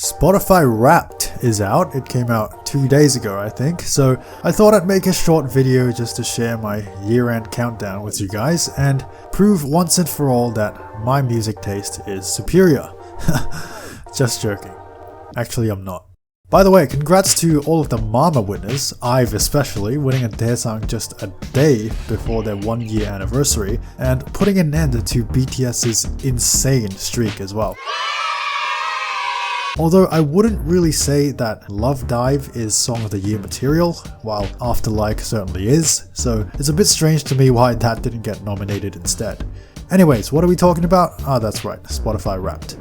Spotify Wrapped is out. It came out 2 days ago, I think. So I thought I'd make a short video just to share my year-end countdown with you guys and prove once and for all that my music taste is superior. Just joking. Actually, I'm not. By the way, congrats to all of the Mama winners, IVE especially, winning a Daesang just a day before their 1-year anniversary and putting an end to BTS's insane streak as well. Although I wouldn't really say that Love Dive is Song of the Year material, while After Like certainly is, so it's a bit strange to me why that didn't get nominated instead. Anyways, what are we talking about? That's right, Spotify Wrapped.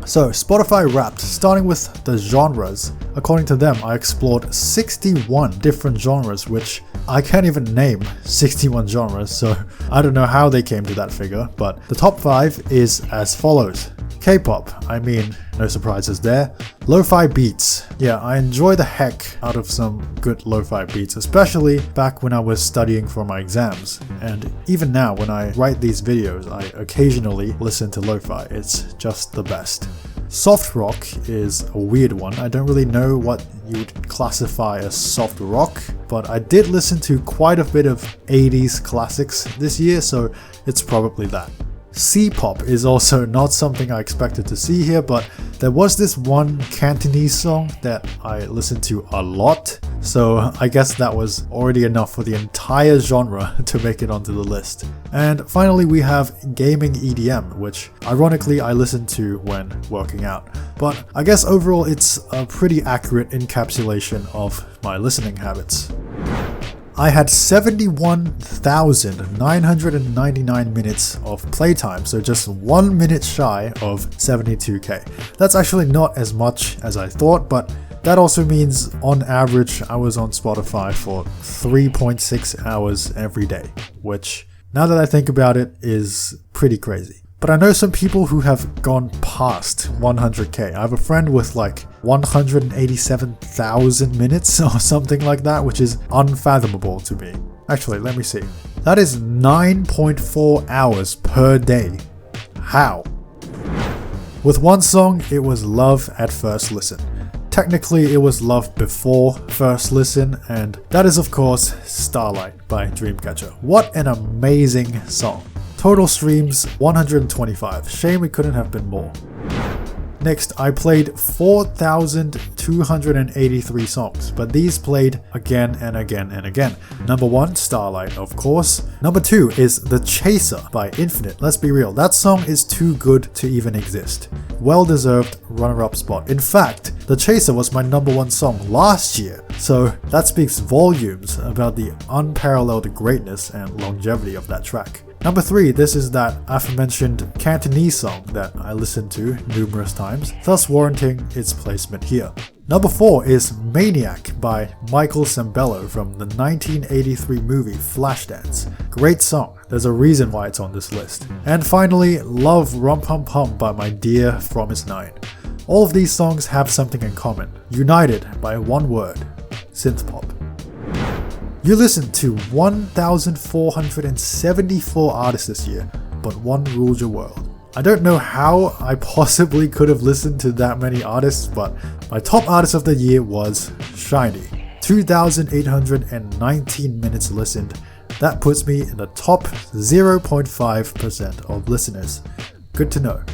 So, Spotify Wrapped, starting with the genres. According to them, I explored 61 different genres, which I can't even name 61 genres, so I don't know how they came to that figure, but the top 5 is as follows. K-pop, I mean, no surprises there. Lo-fi beats. Yeah, I enjoy the heck out of some good lo-fi beats, especially back when I was studying for my exams. And even now, when I write these videos, I occasionally listen to lo-fi. It's just the best. Soft rock is a weird one. I don't really know what you'd classify as soft rock, but I did listen to quite a bit of 80s classics this year, so it's probably that. C-pop is also not something I expected to see here, but there was this one Cantonese song that I listened to a lot, so I guess that was already enough for the entire genre to make it onto the list. And finally we have gaming EDM, which ironically I listen to when working out. But I guess overall it's a pretty accurate encapsulation of my listening habits. I had 71,999 minutes of playtime, so just 1 minute shy of 72k. That's actually not as much as I thought, but that also means on average I was on Spotify for 3.6 hours every day, which now that I think about it is pretty crazy. But I know some people who have gone past 100k. I have a friend with like 187,000 minutes or something like that, which is unfathomable to me. Actually, let me see. That is 9.4 hours per day. How? With one song, it was Love at First Listen. Technically, it was Love Before First Listen, and that is of course Starlight by Dreamcatcher. What an amazing song. Total streams 125. Shame it couldn't have been more. Next, I played 4,283 songs, but these played again and again and again. Number 1, Starlight, of course. Number 2 is The Chaser by Infinite. Let's be real, that song is too good to even exist. Well-deserved runner-up spot. In fact, The Chaser was my number 1 song last year, so that speaks volumes about the unparalleled greatness and longevity of that track. Number 3, this is that aforementioned Cantonese song that I listened to numerous times, thus warranting its placement here. Number 4 is Maniac by Michael Sembello from the 1983 movie Flashdance. Great song, there's a reason why it's on this list. And finally, Love Rum Pum Pum by my dear Fromis9. All of these songs have something in common, united by one word: synthpop. You listened to 1,474 artists this year, but one ruled your world. I don't know how I possibly could have listened to that many artists, but my top artist of the year was SHINee. 2,819 minutes listened. That puts me in the top 0.5% of listeners. Good to know.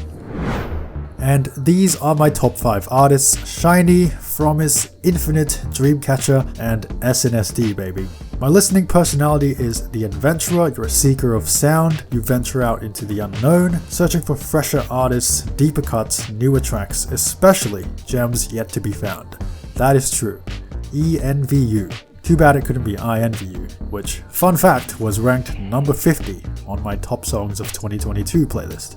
And these are my top 5 artists: SHINee, Fromis, Infinite, Dreamcatcher, and SNSD, baby. My listening personality is the adventurer. You're a seeker of sound. You venture out into the unknown, searching for fresher artists, deeper cuts, newer tracks, especially gems yet to be found. That is true. ENVU. Too bad it couldn't be INVU, which, fun fact, was ranked number 50 on my top songs of 2022 playlist.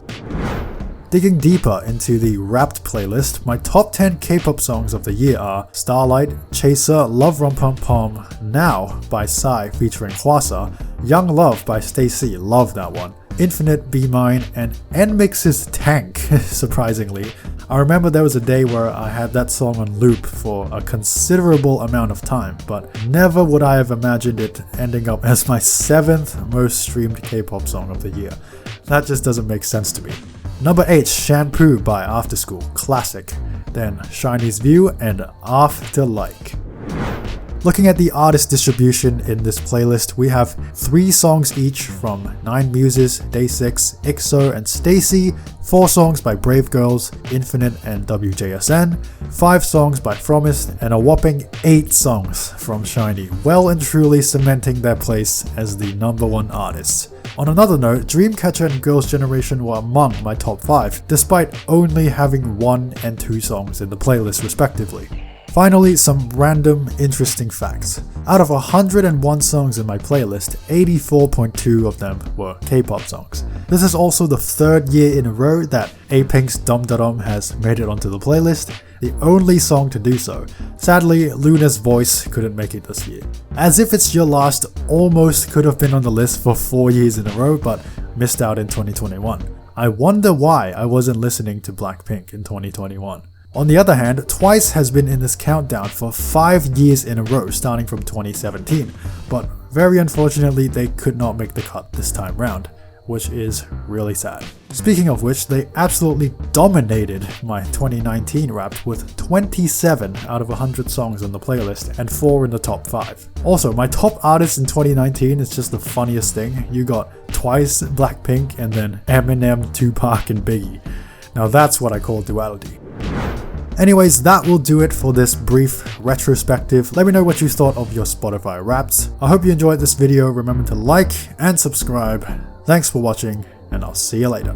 Digging deeper into the Wrapped playlist, my top 10 K-pop songs of the year are Starlight, Chaser, Love Rum Pum Pum, Now by Psy featuring Hwasa, Young Love by Stacey, love that one, Infinite, Be Mine, and NMIX's Tank, surprisingly. I remember there was a day where I had that song on loop for a considerable amount of time, but never would I have imagined it ending up as my 7th most streamed K-pop song of the year. That just doesn't make sense to me. Number 8, Shampoo by After School, classic. Then Shiny's View and After Like. Looking at the artist distribution in this playlist, we have 3 songs each from 9 Muses, Day 6, EXO and Stacy, 4 songs by Brave Girls, Infinite and WJSN, 5 songs by Fromis, and a whopping 8 songs from SHINee, well and truly cementing their place as the #1 artists. On another note, Dreamcatcher and Girls' Generation were among my top 5, despite only having 1 and 2 songs in the playlist respectively. Finally, some random interesting facts. Out of 101 songs in my playlist, 84.2 of them were K-pop songs. This is also the 3rd year in a row that A-Pink's Dum Da Dum has made it onto the playlist, the only song to do so. Sadly, Luna's Voice couldn't make it this year. As If It's Your Last almost could have been on the list for 4 years in a row, but missed out in 2021. I wonder why I wasn't listening to Blackpink in 2021. On the other hand, Twice has been in this countdown for 5 years in a row starting from 2017, but very unfortunately they could not make the cut this time round, which is really sad. Speaking of which, they absolutely dominated my 2019 Wrapped with 27 out of 100 songs on the playlist and 4 in the top 5. Also, my top artists in 2019 is just the funniest thing. You got Twice, Blackpink, and then Eminem, Tupac, and Biggie. Now that's what I call duality. Anyways, that will do it for this brief retrospective. Let me know what you thought of your Spotify Wraps. I hope you enjoyed this video. Remember to like and subscribe. Thanks for watching, and I'll see you later.